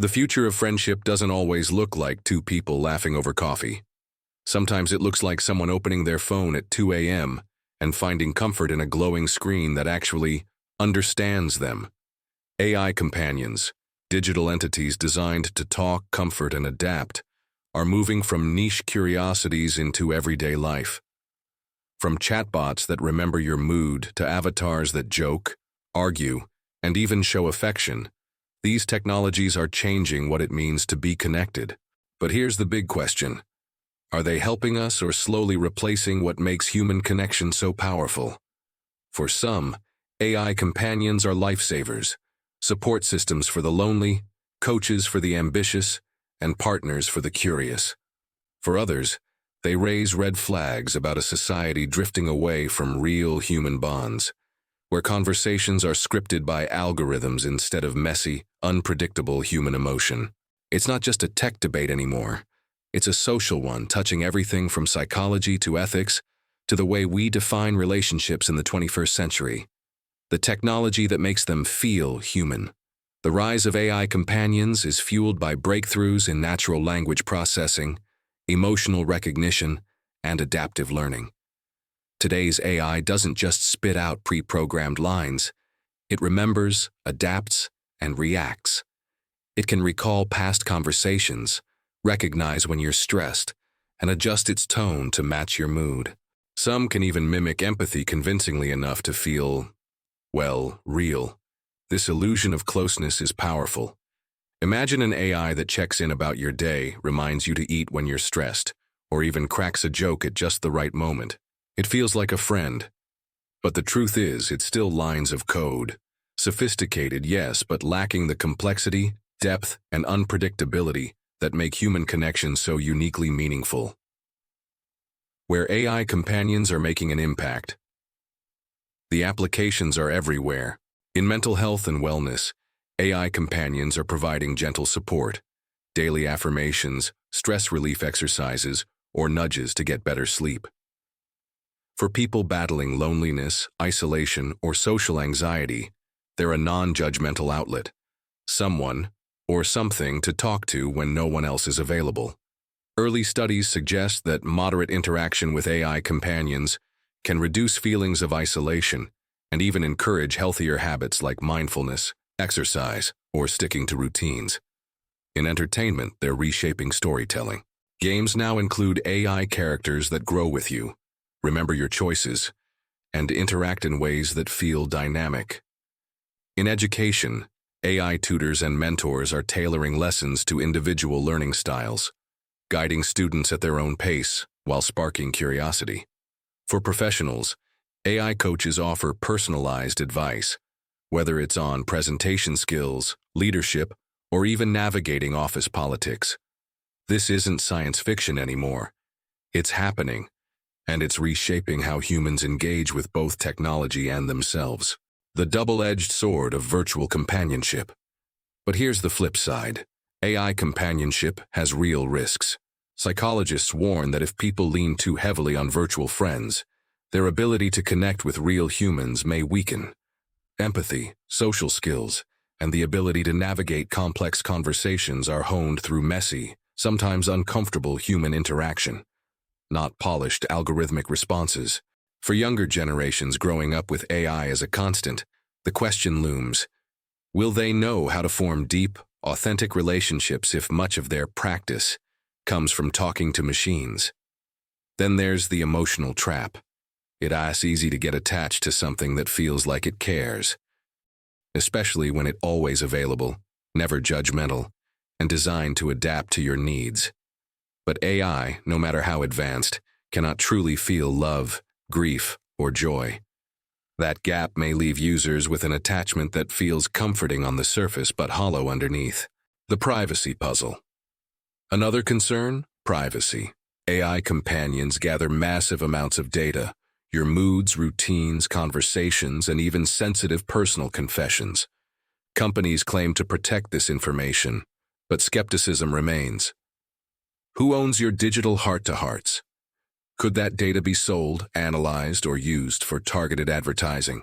The future of friendship doesn't always look like two people laughing over coffee. Sometimes it looks like someone opening their phone at 2 a.m. and finding comfort in a glowing screen that actually understands them. AI companions, digital entities designed to talk, comfort, and adapt, are moving from niche curiosities into everyday life. From chatbots that remember your mood to avatars that joke, argue, and even show affection, these technologies are changing what it means to be connected. But here's the big question. Are they helping us or slowly replacing what makes human connection so powerful? For some, AI companions are lifesavers, support systems for the lonely, coaches for the ambitious, and partners for the curious. For others, they raise red flags about a society drifting away from real human bonds, where conversations are scripted by algorithms instead of messy, unpredictable human emotion. It's not just a tech debate anymore. It's a social one, touching everything from psychology to ethics to the way we define relationships in the 21st century. The technology that makes them feel human. The rise of AI companions is fueled by breakthroughs in natural language processing, emotional recognition, and adaptive learning. Today's AI doesn't just spit out pre-programmed lines. It remembers, adapts, and reacts. It can recall past conversations, recognize when you're stressed, and adjust its tone to match your mood. Some can even mimic empathy convincingly enough to feel, well, real. This illusion of closeness is powerful. Imagine an AI that checks in about your day, reminds you to eat when you're stressed, or even cracks a joke at just the right moment. It feels like a friend. But the truth is, it's still lines of code. Sophisticated, yes, but lacking the complexity, depth, and unpredictability that make human connections so uniquely meaningful. Where AI companions are making an impact. The applications are everywhere. In mental health and wellness, AI companions are providing gentle support, daily affirmations, stress relief exercises, or nudges to get better sleep. For people battling loneliness, isolation, or social anxiety, they're a non-judgmental outlet, someone or something to talk to when no one else is available. Early studies suggest that moderate interaction with AI companions can reduce feelings of isolation and even encourage healthier habits like mindfulness, exercise, or sticking to routines. In entertainment, they're reshaping storytelling. Games now include AI characters that grow with you, remember your choices, and interact in ways that feel dynamic. In education, AI tutors and mentors are tailoring lessons to individual learning styles, guiding students at their own pace while sparking curiosity. For professionals, AI coaches offer personalized advice, whether it's on presentation skills, leadership, or even navigating office politics. This isn't science fiction anymore. It's happening, and it's reshaping how humans engage with both technology and themselves. The double-edged sword of virtual companionship. But here's the flip side. AI companionship has real risks. Psychologists warn that if people lean too heavily on virtual friends, their ability to connect with real humans may weaken. Empathy, social skills, and the ability to navigate complex conversations are honed through messy, sometimes uncomfortable human interaction, not polished algorithmic responses. For younger generations growing up with AI as a constant, the question looms, will they know how to form deep, authentic relationships if much of their practice comes from talking to machines? Then there's the emotional trap. It's easy to get attached to something that feels like it cares, especially when it's always available, never judgmental, and designed to adapt to your needs. But AI, no matter how advanced, cannot truly feel love, grief, or joy. That gap may leave users with an attachment that feels comforting on the surface but hollow underneath. The privacy puzzle. Another concern? Privacy. AI companions gather massive amounts of data, your moods, routines, conversations, and even sensitive personal confessions. Companies claim to protect this information, but skepticism remains. Who owns your digital heart-to-hearts? Could that data be sold, analyzed, or used for targeted advertising?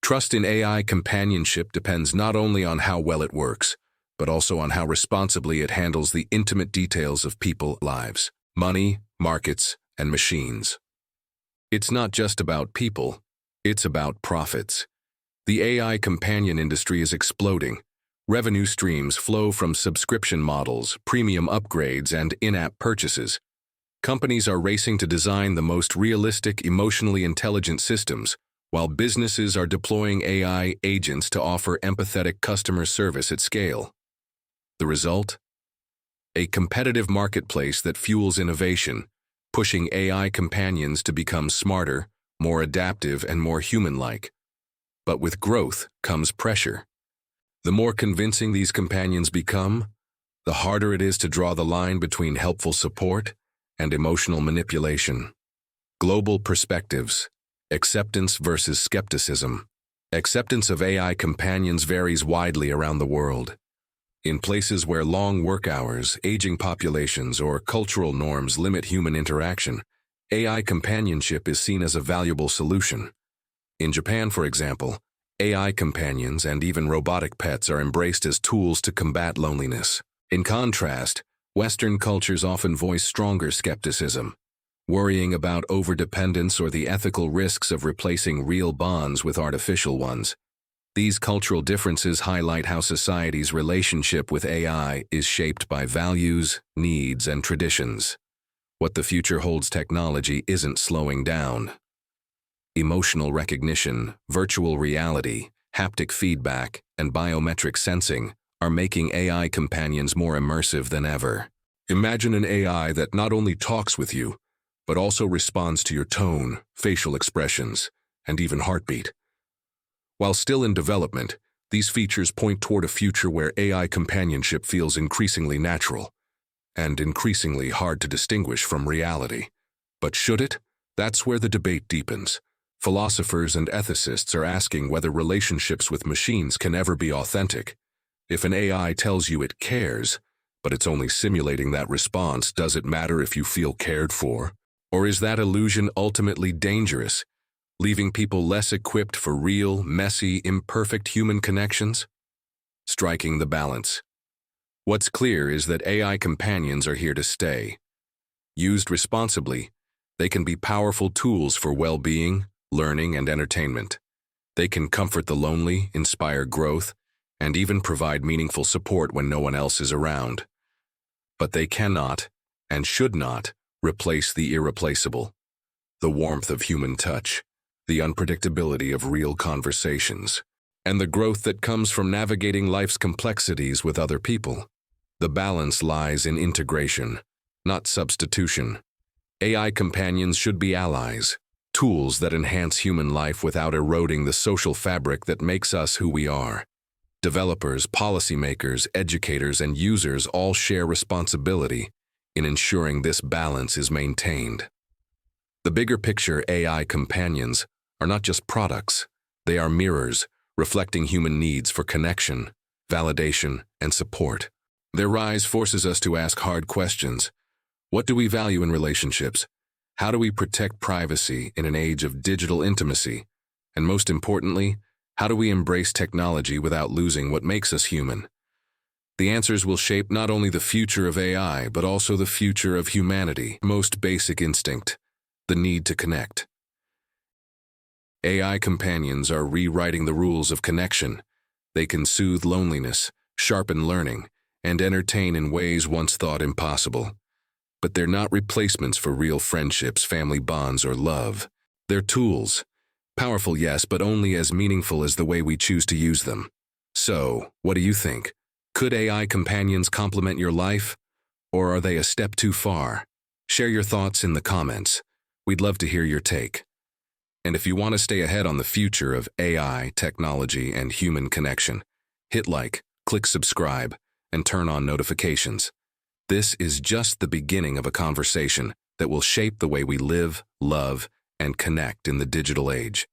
Trust in AI companionship depends not only on how well it works, but also on how responsibly it handles the intimate details of people's lives, money, markets, and machines. It's not just about people, it's about profits. The AI companion industry is exploding. Revenue streams flow from subscription models, premium upgrades, and in-app purchases. Companies are racing to design the most realistic, emotionally intelligent systems, while businesses are deploying AI agents to offer empathetic customer service at scale. The result? A competitive marketplace that fuels innovation, pushing AI companions to become smarter, more adaptive, and more human-like. But with growth comes pressure. The more convincing these companions become, the harder it is to draw the line between helpful support and emotional manipulation. Global perspectives. Acceptance versus skepticism. Acceptance of AI companions varies widely around the world. In places where long work hours, aging populations, or cultural norms limit human interaction, AI companionship is seen as a valuable solution. In Japan, for example, AI companions and even robotic pets are embraced as tools to combat loneliness. In contrast, Western cultures often voice stronger skepticism, worrying about overdependence or the ethical risks of replacing real bonds with artificial ones. These cultural differences highlight how society's relationship with AI is shaped by values, needs, and traditions. What the future holds technology isn't slowing down. Emotional recognition, virtual reality, haptic feedback, and biometric sensing are making AI companions more immersive than ever. Imagine an AI that not only talks with you, but also responds to your tone, facial expressions, and even heartbeat. While still in development, these features point toward a future where AI companionship feels increasingly natural and increasingly hard to distinguish from reality. But should it? That's where the debate deepens. Philosophers and ethicists are asking whether relationships with machines can ever be authentic. If an AI tells you it cares, but it's only simulating that response, does it matter if you feel cared for? Or is that illusion ultimately dangerous, leaving people less equipped for real, messy, imperfect human connections? Striking the balance. What's clear is that AI companions are here to stay. Used responsibly, they can be powerful tools for well-being, learning, and entertainment. They can comfort the lonely, inspire growth, and even provide meaningful support when no one else is around. But they cannot, and should not, replace the irreplaceable. The warmth of human touch, the unpredictability of real conversations, and the growth that comes from navigating life's complexities with other people. The balance lies in integration, not substitution. AI companions should be allies, tools that enhance human life without eroding the social fabric that makes us who we are. Developers, policymakers, educators, and users all share responsibility in ensuring this balance is maintained. The bigger picture AI companions are not just products, they are mirrors reflecting human needs for connection, validation, and support. Their rise forces us to ask hard questions. What do we value in relationships? How do we protect privacy in an age of digital intimacy? And most importantly, how do we embrace technology without losing what makes us human? The answers will shape not only the future of AI, but also the future of humanity. Most basic instinct, the need to connect. AI companions are rewriting the rules of connection. They can soothe loneliness, sharpen learning, and entertain in ways once thought impossible. But they're not replacements for real friendships, family bonds, or love. They're tools. Powerful, yes, but only as meaningful as the way we choose to use them. So, what do you think? Could AI companions complement your life? Or are they a step too far? Share your thoughts in the comments. We'd love to hear your take. And if you want to stay ahead on the future of AI, technology, and human connection, hit like, click subscribe, and turn on notifications. This is just the beginning of a conversation that will shape the way we live, love, and connect in the digital age.